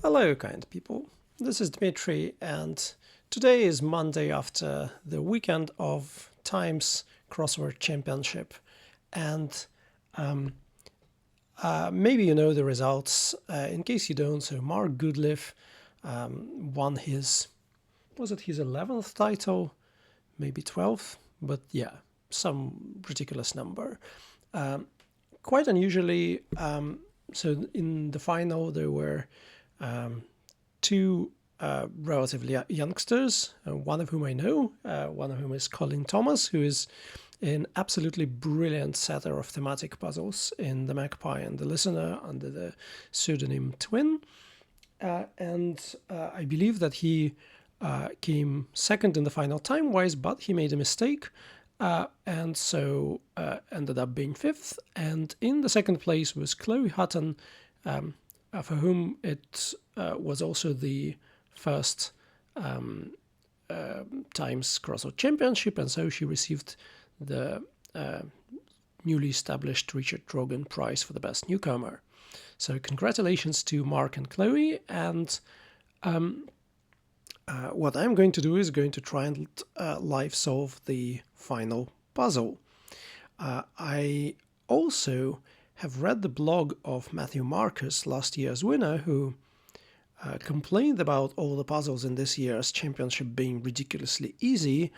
Hello, kind people. This is Dmitry, and today is Monday after the weekend of Times Crossword Championship. And maybe you know the results. In case you don't, so Mark Goodliff won was it his 11th title? Maybe 12th? But yeah, some ridiculous number. Quite unusually, so in the final there were two relatively youngsters, one of whom I know, one of whom is Colin Thomas, who is an absolutely brilliant setter of thematic puzzles in The Magpie and The Listener under the pseudonym Twin. And I believe that he came second in the final time-wise, but he made a mistake, and so ended up being fifth. And in the second place was Chloe Hutton, for whom it was also the first Times Crossword Championship, and so she received the newly established Richard Drogan Prize for the Best Newcomer. So congratulations to Mark and Chloe, and what I'm going to do is going to try and live solve the final puzzle. I also have read the blog of Matthew Marcus, last year's winner, who complained about all the puzzles in this year's championship being ridiculously easy,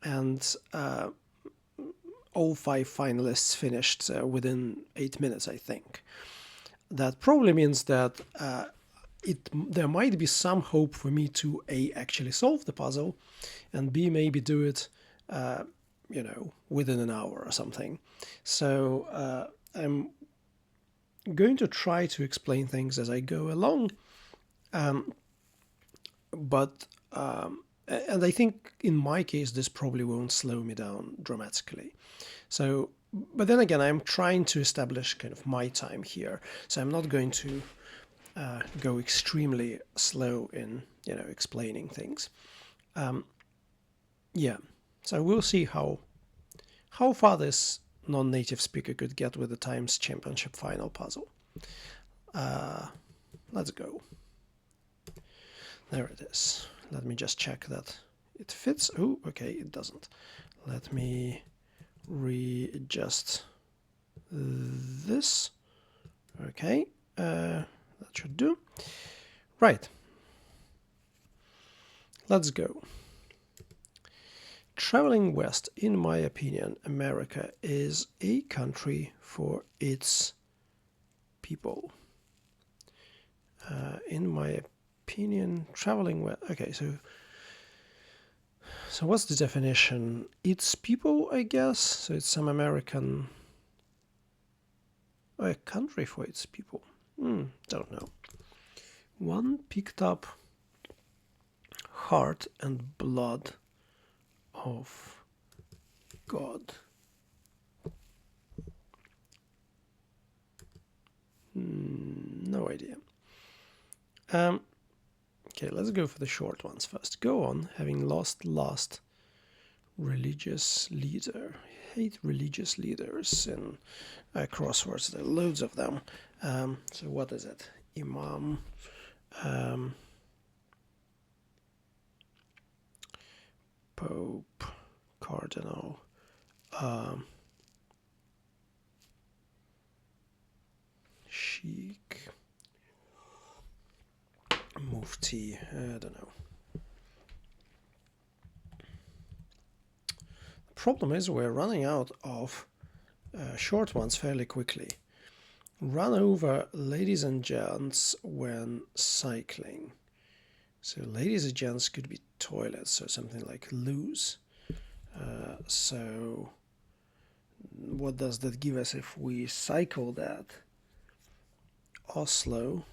and all five finalists finished within 8 minutes, I think. That probably means that there might be some hope for me to A, actually solve the puzzle, and B, maybe do it within an hour or something. So I'm going to try to explain things as I go along, but and I think in my case this probably won't slow me down dramatically. So, but then again, I'm trying to establish kind of my time here, so I'm not going to go extremely slow in explaining things. Yeah, so we'll see how far this non-native speaker could get with the Times Championship final puzzle. Let's go. There it is. Let me just check that it fits. Oh, okay, it doesn't. Let me readjust this. Okay, that should do. Right. Let's go. Traveling west, in my opinion, America is a country for its people. In my opinion, traveling west. Okay, so what's the definition? Its people, I guess. So it's some American, a country for its people. Don't know. One picked up heart and blood of God. No idea. Okay, let's go for the short ones first. Go on, having lost last religious leader. I hate religious leaders in crosswords. There are loads of them. So what is it? Imam. Pope. Cardinal. Sheikh. Mufti. I don't know. The problem is we're running out of short ones fairly quickly. Run over ladies and gents when cycling. So ladies and gents could be toilets, so something like loose. So what does that give us if we cycle that? Oslo.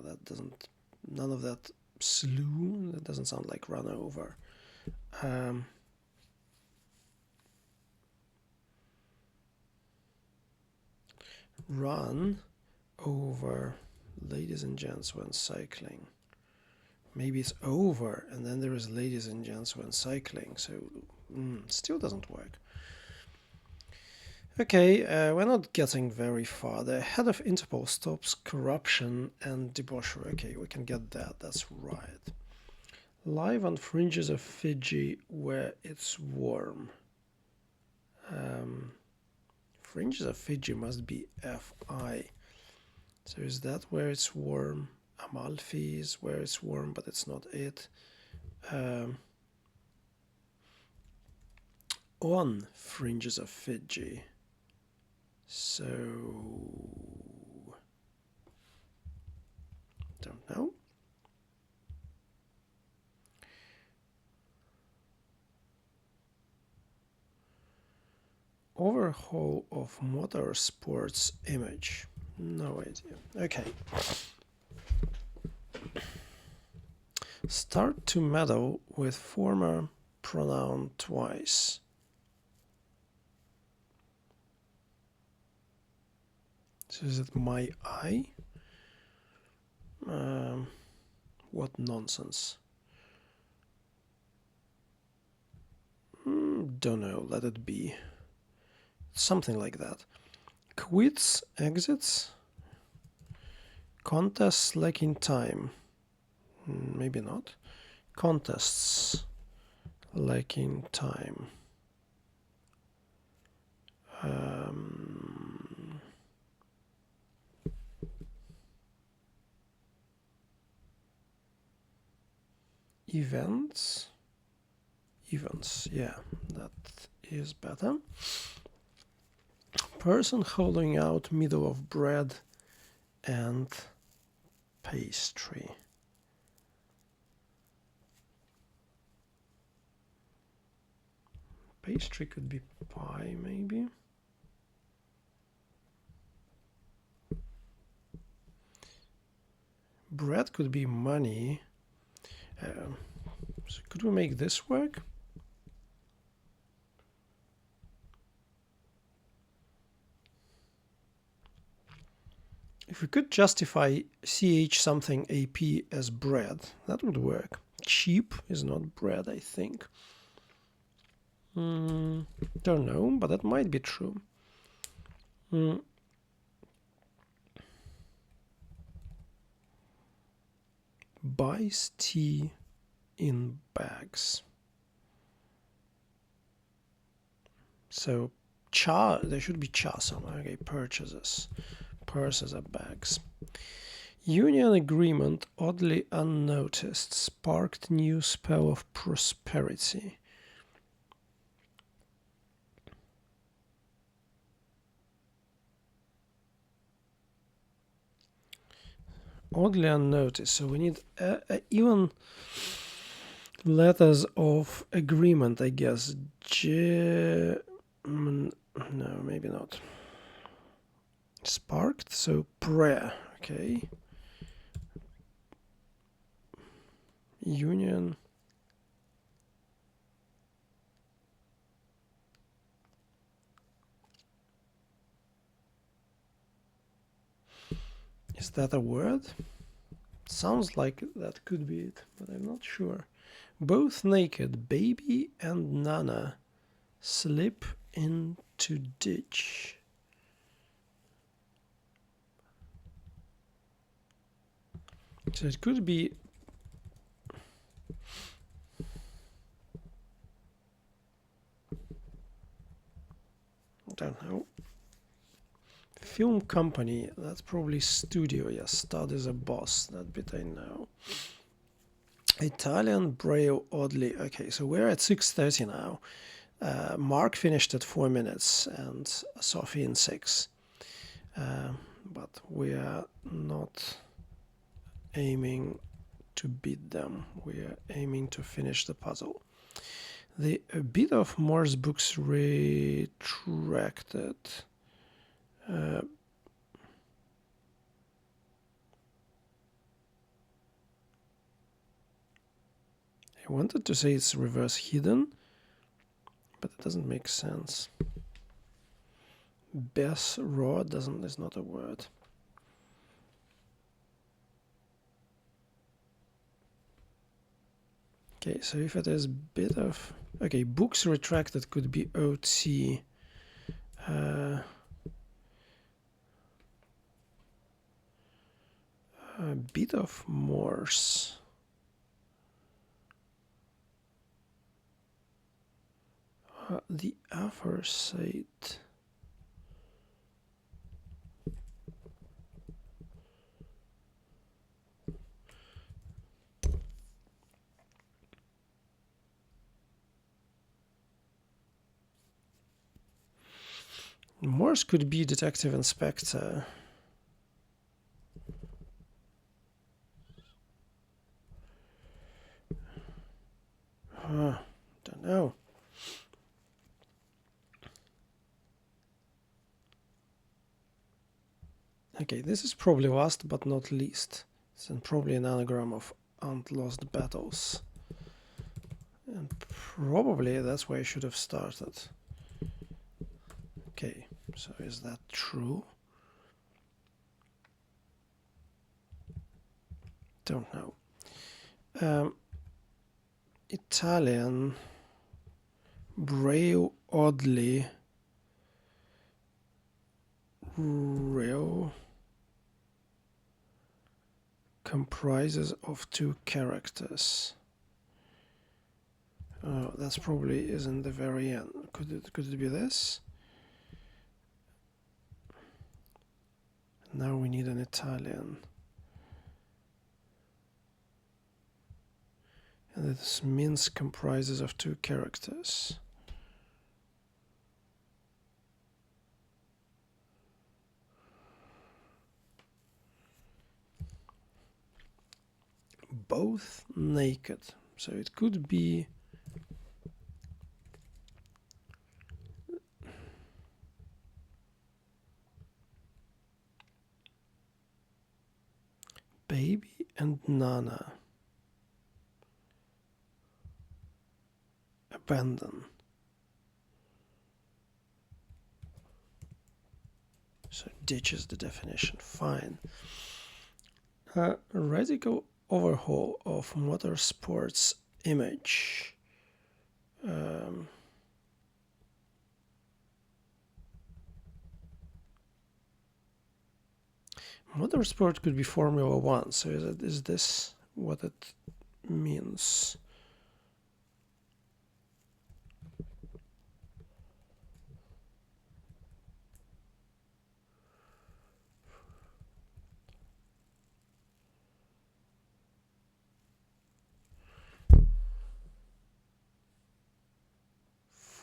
That doesn't, none of that slew. That doesn't sound like run over. Run over ladies and gents when cycling. Maybe it's over and then there is ladies and gents when cycling, so still doesn't work. Okay, we're not getting very far. The head of Interpol stops corruption and debauchery. Okay, we can get that. That's right. Live on fringes of Fiji where it's warm. Fringes of Fiji must be FI. So is that where it's warm? Amalfi is where it's warm, but it's not it. On fringes of Fiji. So don't know. Overhaul of motorsports image. No idea. Okay. Start to meddle with former pronoun twice. So is it my eye? What nonsense. Don't know. Let it be. Something like that. Quits, exits. Contests lacking time. Maybe not. Contests lacking time. Events. Events, yeah, that is better. Person holding out middle of bread and pastry. Pastry could be pie, maybe. Bread could be money. So could we make this work? If we could justify ch something ap as bread, that would work. Cheap is not bread, I think. Don't know, but that might be true. Buys tea in bags. So cha, there should be cha somewhere. Okay, purchases. Purses are bags. Union agreement, oddly unnoticed, sparked new spell of prosperity. Oddly unnoticed, so we need even letters of agreement, I guess. No, maybe not. Sparked, so prayer, okay. Union. Is that a word? Sounds like that could be it, but I'm not sure. Both naked, baby and Nana slip into ditch. So it could be don't know. Film company, that's probably studio. Yes, Stud is a boss. That bit I know. Italian Braille oddly. Okay, so we're at 6:30 now. Mark finished at 4 minutes and Sophie in 6. But we are not aiming to beat them. We are aiming to finish the puzzle. The bit of Morse books retracted. I wanted to say it's reverse hidden, but it doesn't make sense. Bess raw is not a word. Okay, so if it is bit of... Okay, books retracted could be OT. A bit of Morse. The aforesaid. Morse could be Detective Inspector. Don't know. Okay, this is probably last but not least. It's probably an anagram of Unlost Battles. And probably that's where I should have started. Okay, so is that true? Don't know. Italian, Braille oddly, real, comprises of 2 characters. Oh, that's probably is in the very end. Could it be this? Now we need an Italian. And this means comprises of 2 characters. Both naked. So it could be Baby and Nana. Abandon. So ditches the definition. Fine. Radical overhaul of motorsports image. Motorsport could be Formula One. So is this what it means?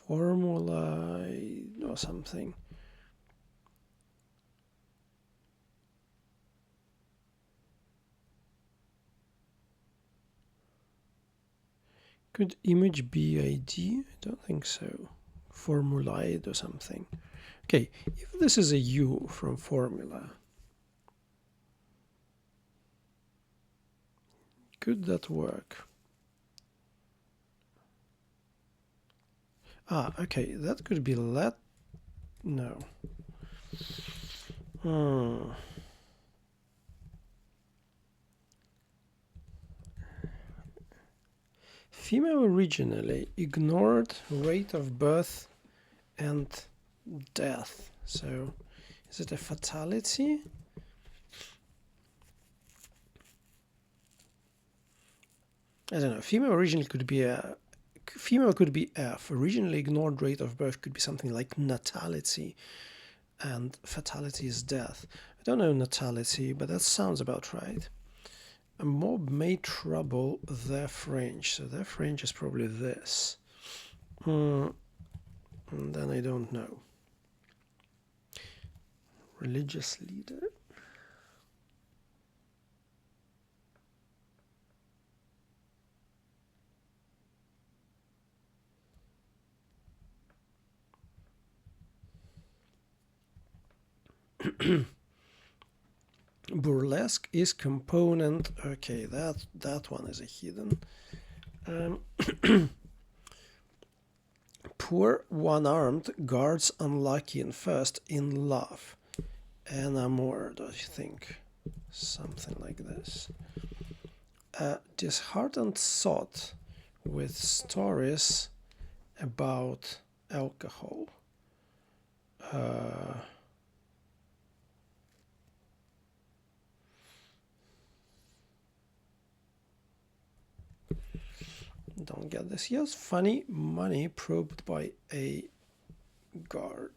Formula or something. Could image be ID? I don't think so. Formulaid or something. Okay, if this is a U from formula, could that work? Ah, okay, that could be let. No. Female originally ignored rate of birth and death. So, is it a fatality? I don't know. Female originally could be a female could be F. Originally ignored rate of birth could be something like natality, and fatality is death. I don't know natality, but that sounds about right. A mob made trouble their fringe, so their fringe is probably this. And then I don't know. Religious leader. Burlesque is component. Okay, that one is a hidden. Poor one-armed guards unlucky and first in love. Enamored, I think. Something like this. Disheartened sot with stories about alcohol. Uh, don't get this. Yes, funny money probed by a guard.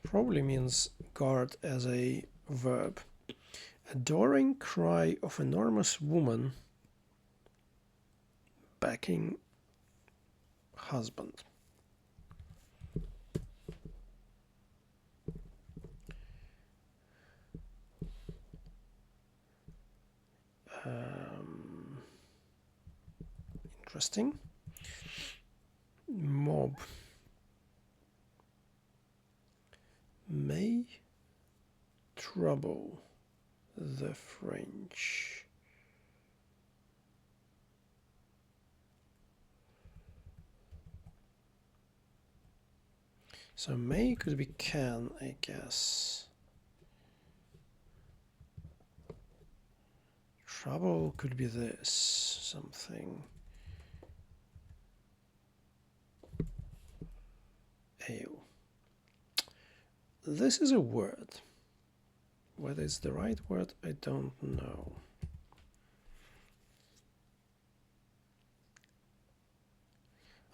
Probably means guard as a verb. Adoring cry of enormous woman backing husband. Interesting. Mob. May trouble the French. So may could be can, I guess. Trouble could be this, something. Ale. This is a word. Whether it's the right word, I don't know.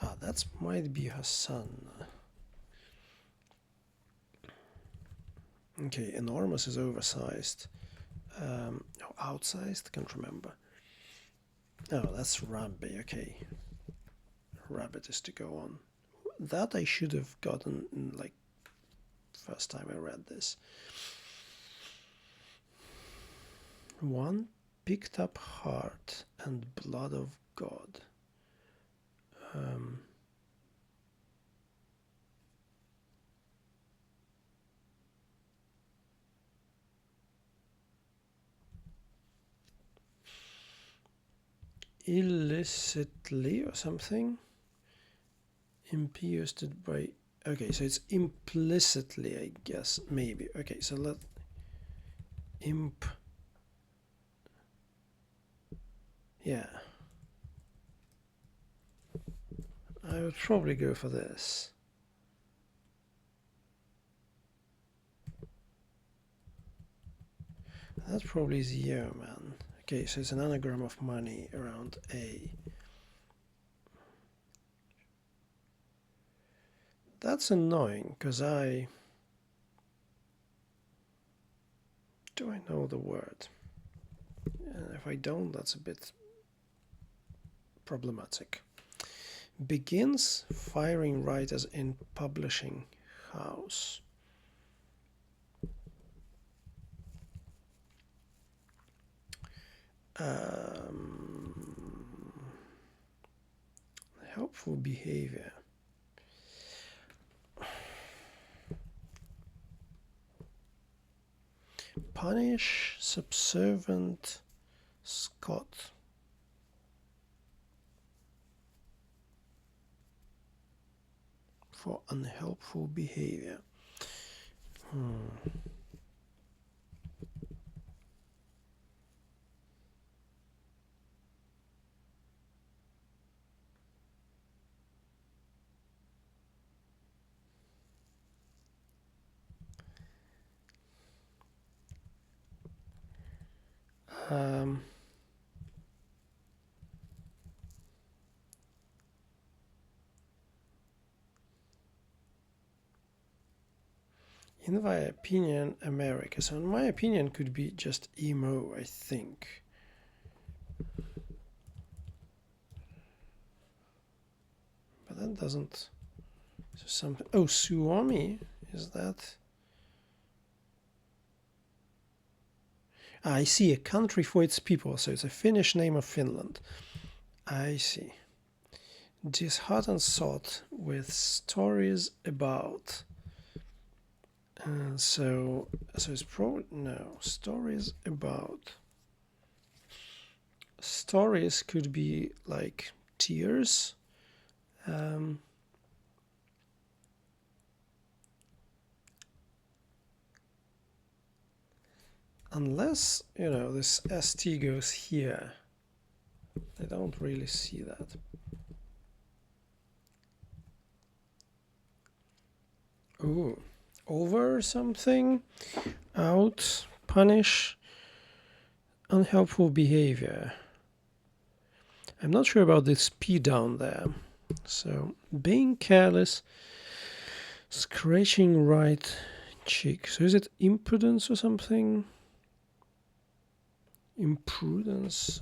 Ah, that might be her son. Okay, enormous is oversized. No, outsized, can't remember. Oh, that's Rabbi, okay. Rabbit is to go on. That I should have gotten like first time I read this. One picked up heart and blood of God. Illicitly or something. Impious by. Okay, so it's implicitly, I guess, maybe. Okay, so let imp. Yeah. I would probably go for this. That probably is yeoman. Okay, so it's an anagram of money around A. That's annoying, because do I know the word? And if I don't, that's a bit problematic. Begins firing writers in publishing house. Helpful behavior. Punish subservient Scot. For unhelpful behavior. In my opinion, America. So in my opinion could be just emo, I think. But that doesn't. So something. Oh, Suomi, is that? I see, a country for its people. So it's a Finnish name of Finland. I see. Disheartened sought with stories about. So it's probably no stories about. Stories could be like tears. unless, you know, this ST goes here. I don't really see that. Ooh, over something, out, punish, unhelpful behavior. I'm not sure about this P down there. So, being careless, scratching right cheek. So is it impudence or something? Imprudence?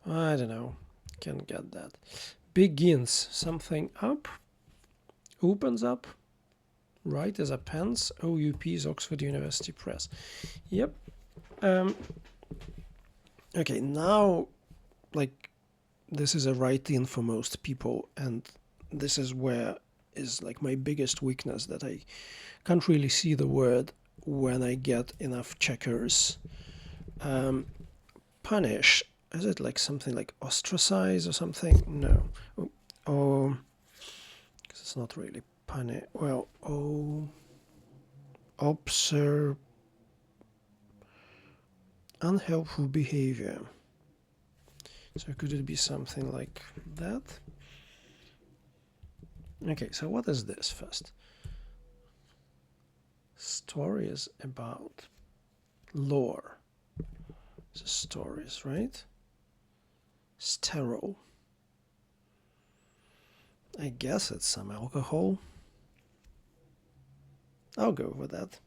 I don't know. Can't get that. Begins something up, opens up. Right as a pence. OUP is Oxford University Press. Yep. Okay, now, like, this is a write-in for most people, and this is where is like my biggest weakness, that I can't really see the word when I get enough checkers. Punish, is it like something like ostracize or something? No. Oh, because it's not really punish. Well, observe unhelpful behavior. So could it be something like that? Okay, so what is this first? Stories about lore. The stories, right? Sterile. I guess it's some alcohol. I'll go with that.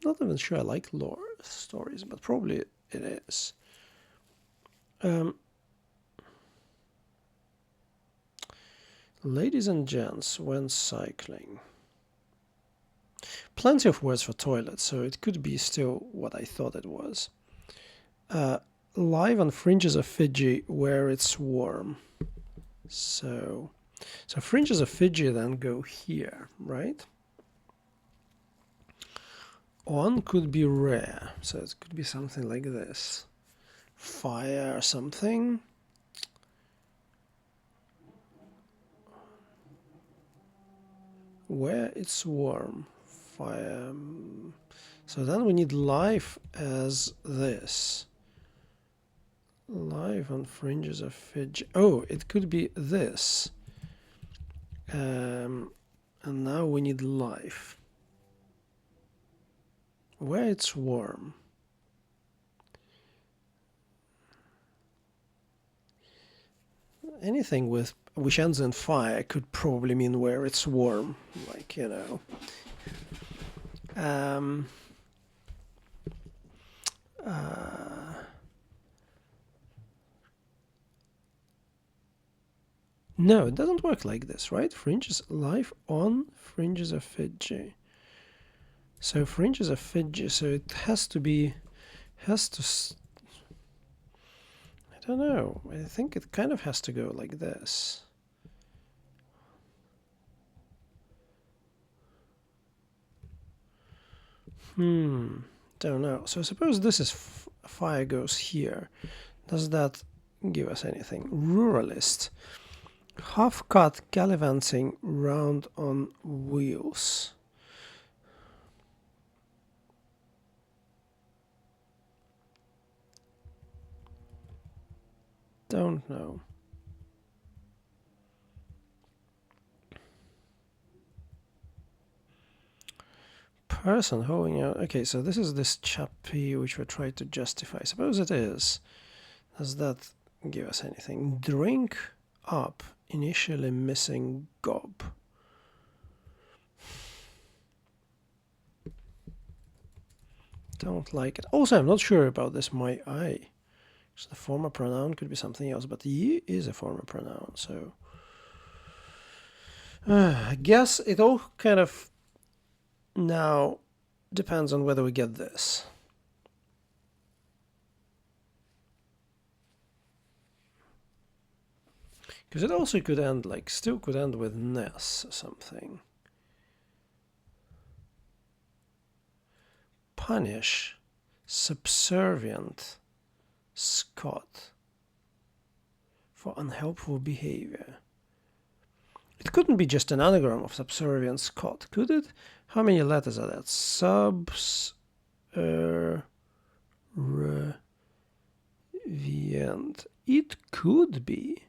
Not even sure I like lore stories, but probably it is. Ladies and gents when cycling. Plenty of words for toilet, so it could be still what I thought it was. Live on fringes of Fiji where it's warm. So fringes of Fiji then go here, right? On could be rare, so it could be something like this. Fire or something. Where it's warm. Fire. So then we need life as this. Live on fringes of Fiji. Oh, it could be this. And now we need life. Where it's warm. Anything with which ends in fire could probably mean where it's warm, like, you know. No, it doesn't work like this, right? Fringes, life on fringes of Fiji. So fringes of Fiji, so it has to be, I don't know, I think it kind of has to go like this. Don't know. So suppose this is fire goes here. Does that give us anything? Ruralist. Half-cut gallivanting round on wheels. Don't know. Person holding out. Okay, so this is this chappie which we're trying to justify. Suppose it is. Does that give us anything? Drink up. Initially missing gob. Don't like it. Also, I'm not sure about this my eye. So the former pronoun could be something else, but ye is a former pronoun, so I guess it all kind of now depends on whether we get this. Because it also could end, like, still could end with ness or something. Punish, subservient, Scott, for unhelpful behavior. It couldn't be just an anagram of subservient Scott, could it? How many letters are that? Subservient. It could be.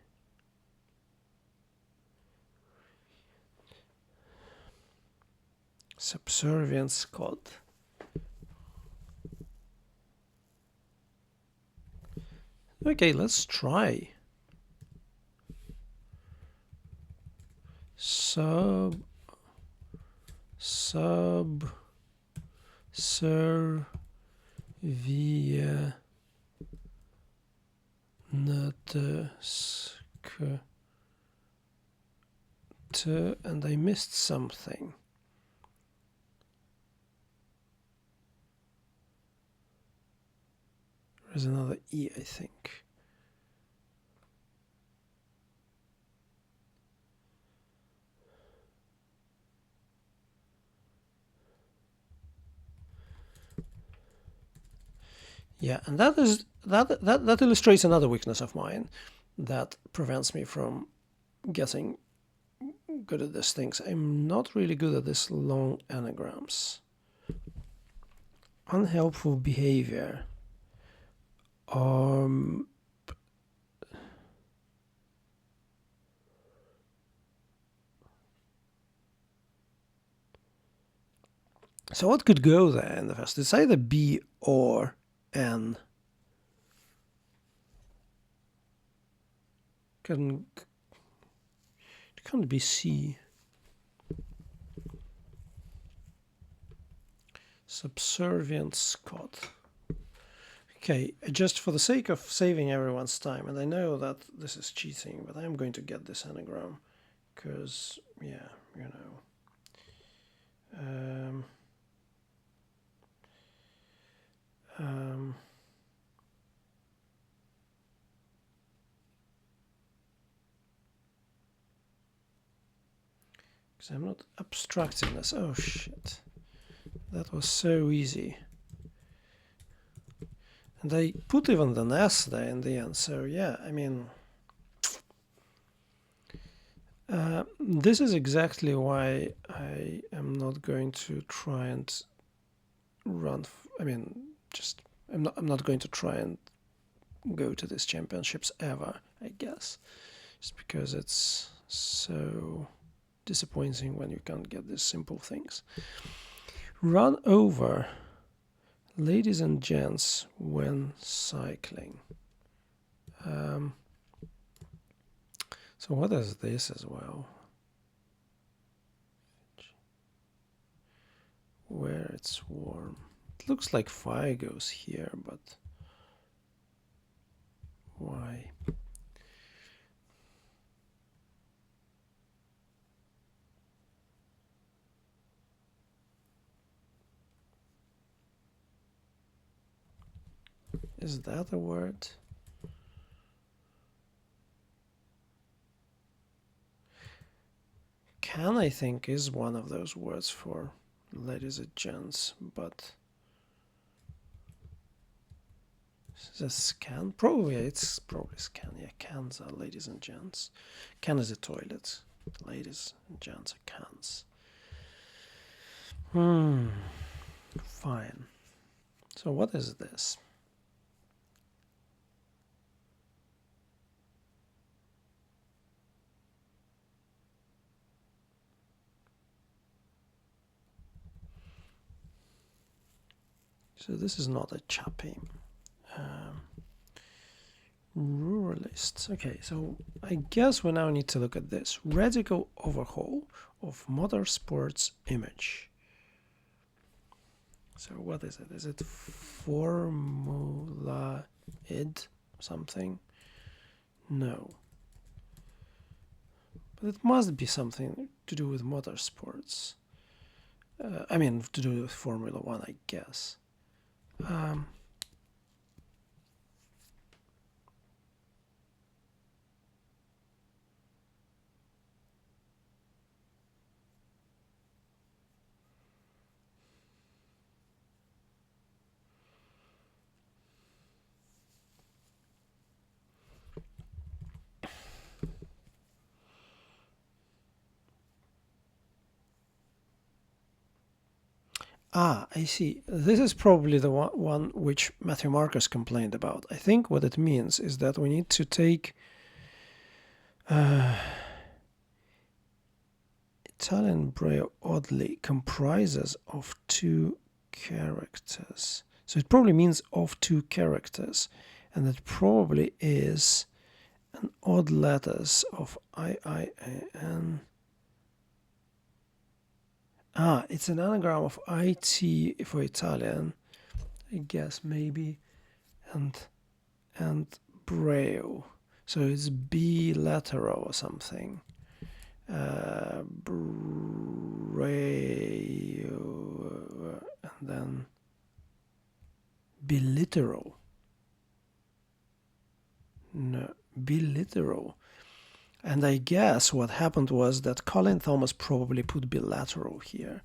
Subservient Scott. Okay, let's try. Subservient and I missed something. There's another E, I think. Yeah, and that illustrates another weakness of mine that prevents me from getting good at these things. I'm not really good at these long anagrams. Unhelpful behavior. So what could go there in the first? It's either B or N. It can't be C. Subservient Scott. Okay, just for the sake of saving everyone's time, and I know that this is cheating, but I'm going to get this anagram, because, yeah, you know. Because I'm not abstracting this. Oh, shit. That was so easy. And I put even an S there in the end, so yeah, I mean... this is exactly why I am not going to try and run... I'm not going to try and go to these championships ever, I guess. Just because it's so disappointing when you can't get these simple things. Run over ladies and gents when cycling. So what is this as well? Where it's warm. It looks like fire goes here, but why? Is that a word? Can, I think, is one of those words for ladies and gents, but is this can? Probably, it's probably scan. Yeah, cans are ladies and gents. Can is a toilet. Ladies and gents are cans. Fine. So what is this? So this is not a chappie. Ruralists. Okay, so I guess we now need to look at this. Radical overhaul of motorsports image. So what is it? Is it Formula id something? No. But it must be something to do with motorsports. I mean, to do with Formula One, I guess. Ah, I see. This is probably the one which Matthew Marcus complained about. I think what it means is that we need to take Italian Braille oddly comprises of two characters. So it probably means of two characters, and it probably is an odd letters of IIAN. Ah, it's an anagram of IT for Italian, I guess maybe, and Braille. So it's bilateral or something. Braille, and then biliteral. No, biliteral. And I guess what happened was that Colin Thomas probably put bilateral here.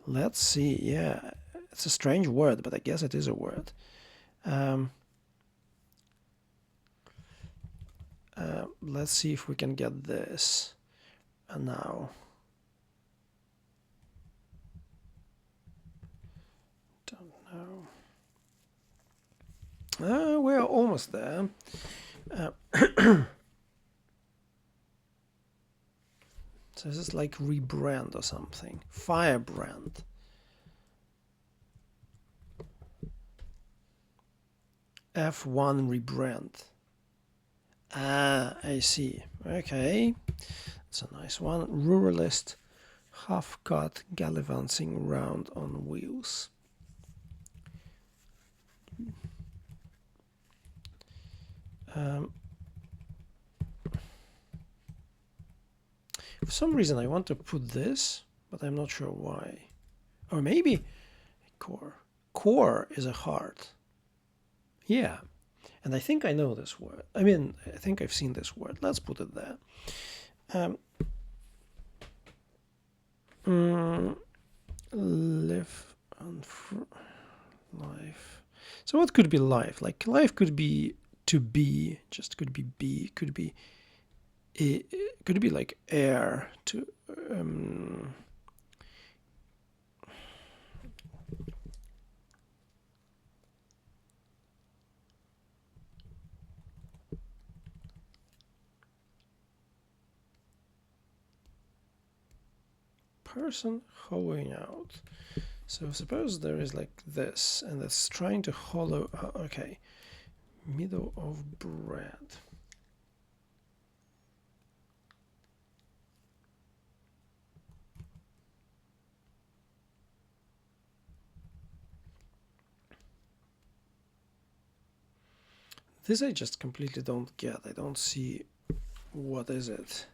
Let's see. Yeah, it's a strange word, but I guess it is a word. Let's see if we can get this now. Don't know. We're almost there. So this is like rebrand or something. Firebrand. F1 rebrand. Ah, I see. Okay. It's a nice one. Ruralist, half-cut, gallivanting round on wheels. For some reason I want to put this, but I'm not sure why. Or maybe core. Core is a heart. Yeah. And I think I know this word. I mean, I think I've seen this word. Let's put it there. Live and life. So what could be life? Like life could be to be, just could be be, could be like air to person hollowing out. So suppose there is like this, and it's trying to hollow. Okay, middle of bread. This I just completely don't get. I don't see what is it.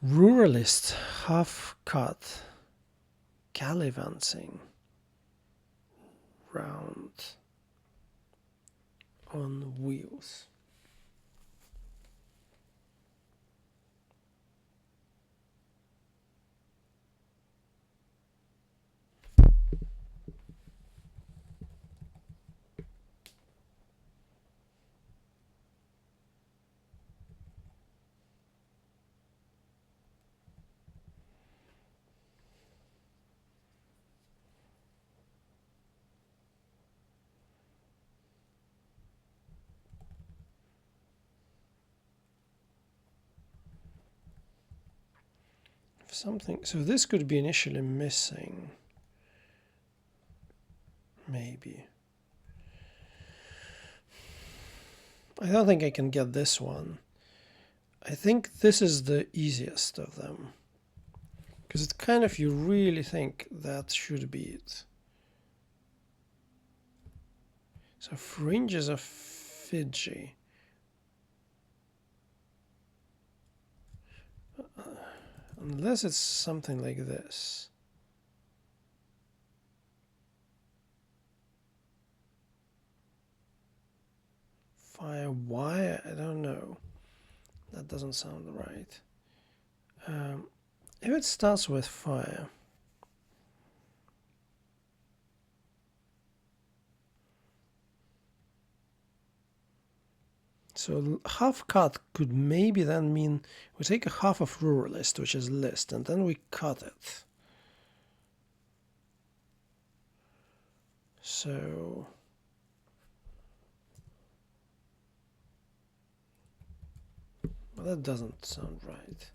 Ruralist, half cut, gallivanting, round on wheels. Something. So this could be initially missing. Maybe. I don't think I can get this one. I think this is the easiest of them. Because it's kind of, you really think that should be it. So fringes of Fiji. Unless it's something like this. Fire wire? I don't know. That doesn't sound right. If it starts with fire. So half cut could maybe then mean we take a half of rural list, which is list, and then we cut it. So well, that doesn't sound right.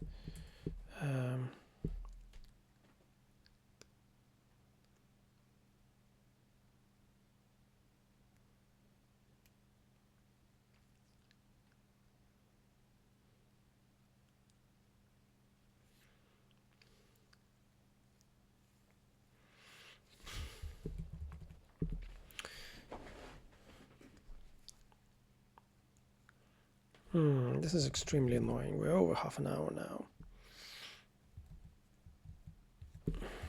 This is extremely annoying. We're over half an hour now.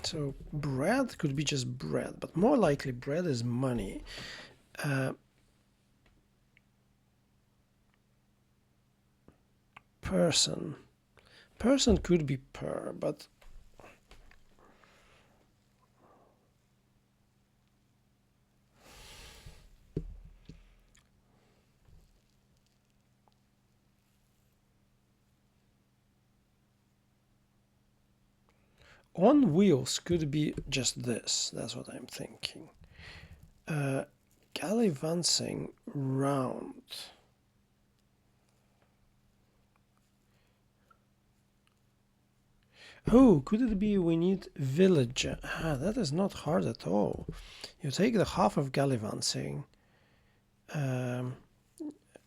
So bread could be just bread, but more likely bread is money. Person. Person could be per, but on wheels could be just this. That's what I'm thinking. Gallivanting round. Oh, could it be we need villager? That is not hard at all. You take the half of gallivanting,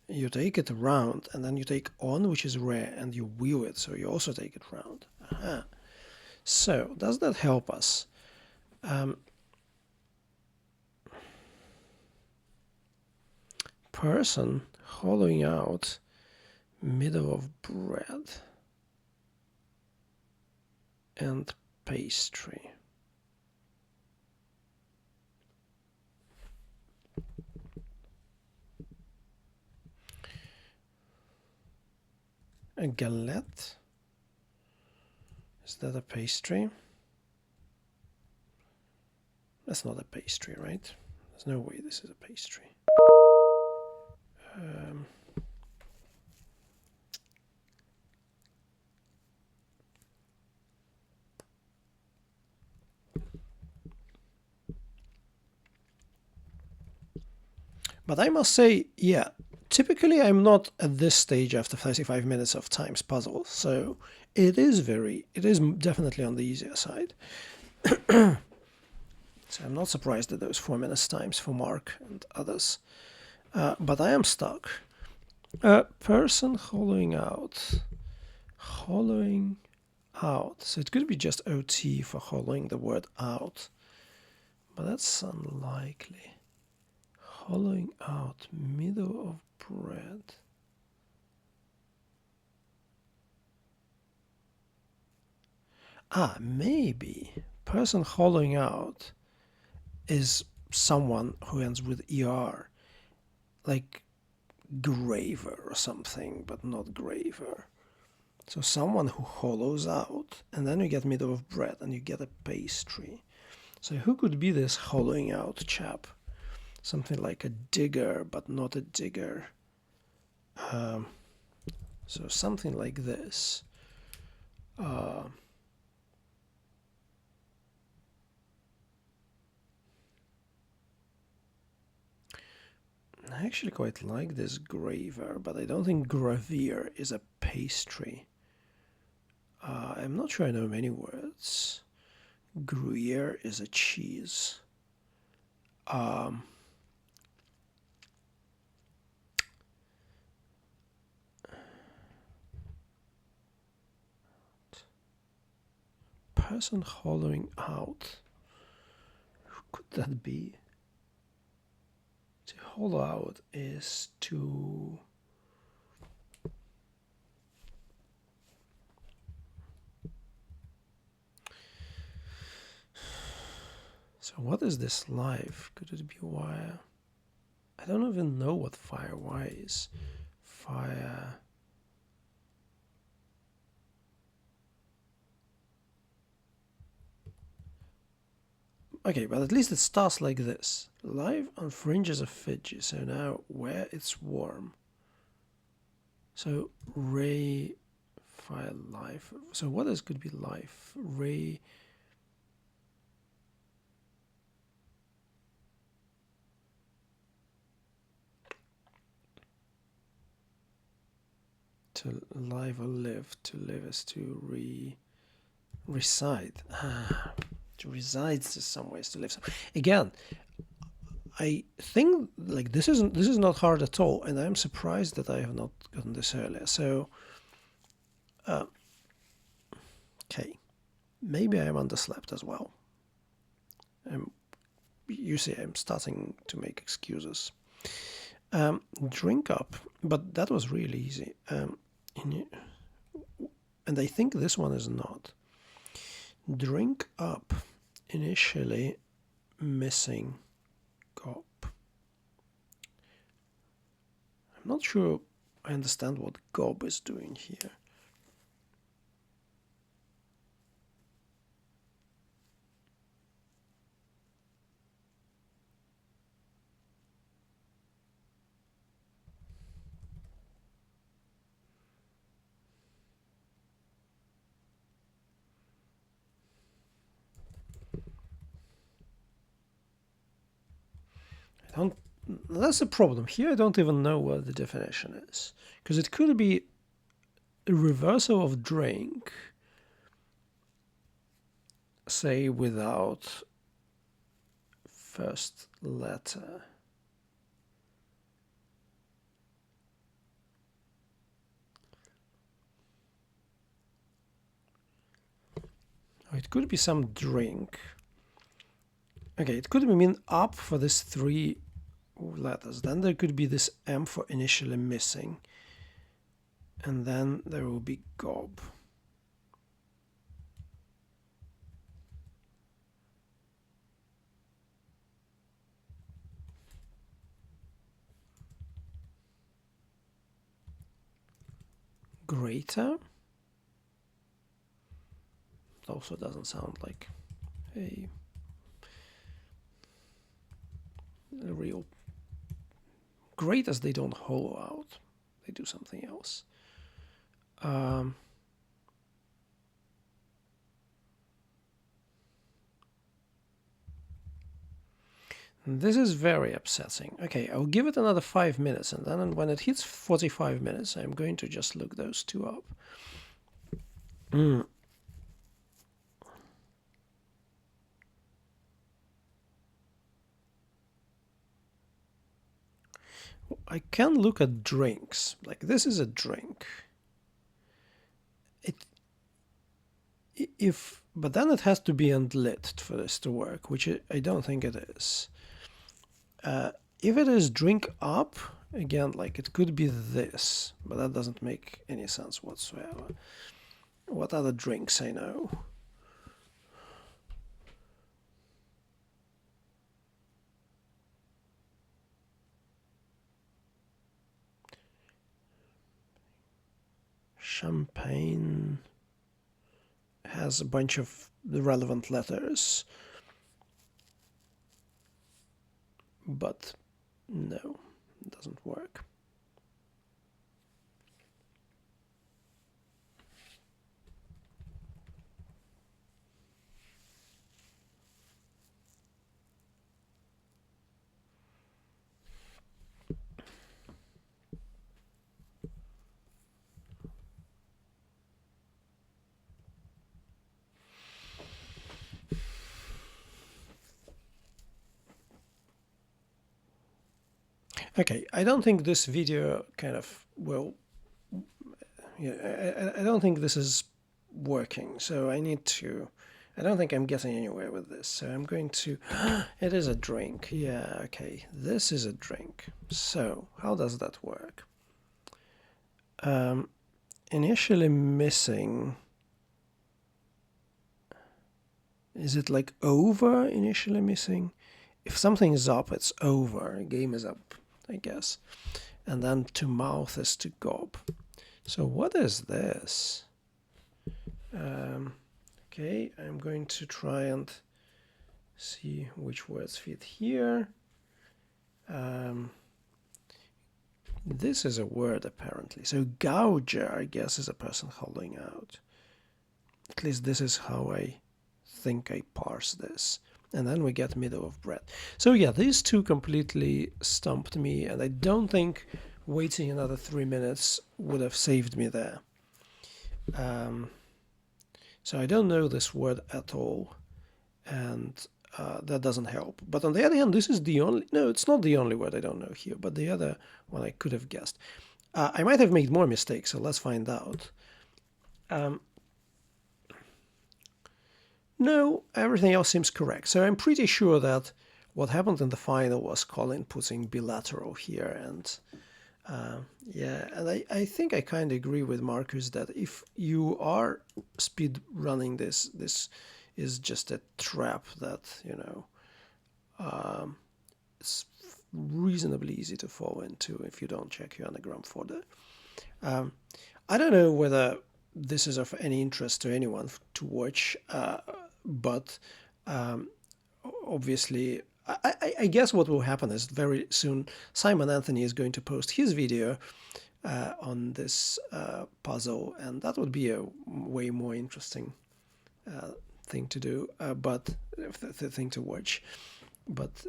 you take it round, and then you take on, which is rare, and you wheel it, so you also take it round. So, does that help us? Person hollowing out middle of bread and pastry. A galette? Is that a pastry? That's not a pastry, right? There's no way this is a pastry. But I must say, yeah, typically I'm not at this stage after 35 minutes of times puzzle, so it is definitely on the easier side. So I'm not surprised at those 4 minutes times for Mark and others. But I am stuck. Person hollowing out. Hollowing out. So it could be just OT for hollowing the word out. But that's unlikely. Hollowing out, middle of bread. Maybe. Person hollowing out is someone who ends with ER. Like graver or something, but not graver. So someone who hollows out, and then you get middle of bread and you get a pastry. So who could be this hollowing out chap? Something like a digger, but not a digger. So something like this. I actually quite like this graver, but I don't think gravier is a pastry. I'm not sure I know many words. Gruyere is a cheese. Person hollowing out. Who could that be? To hollow out is to... So what is this live? Could it be wire? I don't even know what fire wire is. Fire... Okay, but at least it starts like this. Live on fringes of Fiji, so now where it's warm. So ray file live. So what is could be live? Ray to live or live. To live is to reside. To reside is some ways to live. So again, I think like this is not hard at all, and I'm surprised that I have not gotten this earlier. So, okay, maybe I'm underslept as well. You see, I'm starting to make excuses. Drink up, but that was really easy. And I think this one is not. Drink up, initially missing gob. I'm not sure I understand what gob is doing here. That's the problem. Here I don't even know what the definition is. Because it could be a reversal of drink, say without first letter. Or it could be some drink. Okay, it could mean up for this 3 letters. Then there could be this M for initially missing. And then there will be gob. Greater. It also doesn't sound like a real. Great as they don't hollow out. They do something else. This is very upsetting. Okay, I'll give it another 5 minutes, and then when it hits 45 minutes, I'm going to just look those two up. I can look at drinks. Like this is a drink. But then it has to be unlit for this to work, which I don't think it is. If it is drink up, again, like it could be this, but that doesn't make any sense whatsoever. What other drinks I know? Champagne has a bunch of the relevant letters, but no, it doesn't work. Okay, I don't think this video kind of will. Yeah, I don't think this is working, so I need to. I don't think I'm getting anywhere with this, so I'm going to. It is a drink. Yeah, okay. This is a drink. So, how does that work? Initially missing. Is it like over initially missing? If something is up, it's over. Game is up, I guess. And then to mouth is to gob. So what is this? Okay, I'm going to try and see which words fit here. This is a word apparently. So gouger, I guess, is a person holding out. At least this is how I think I parse this. And then we get middle of bread. So yeah, these two completely stumped me, and I don't think waiting another 3 minutes would have saved me there. So I don't know this word at all, and that doesn't help. But on the other hand, this is the only... No, it's not the only word I don't know here, but the other one I could have guessed. I might have made more mistakes, so let's find out. No, everything else seems correct. So I'm pretty sure that what happened in the final was Colin putting bilateral here, and yeah, and I think I kind of agree with Marcus that if you are speed running this is just a trap that, you know, it's reasonably easy to fall into if you don't check your anagram folder. I don't know whether this is of any interest to anyone to watch, but obviously I guess what will happen is very soon Simon Anthony is going to post his video on this puzzle, and that would be a way more interesting thing to do, but the thing to watch. But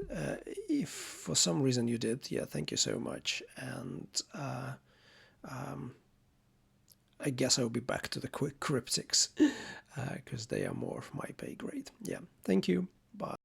if for some reason you did, yeah, thank you so much. And I guess I'll be back to the quick cryptics because they are more of my pay grade. Yeah, thank you. Bye.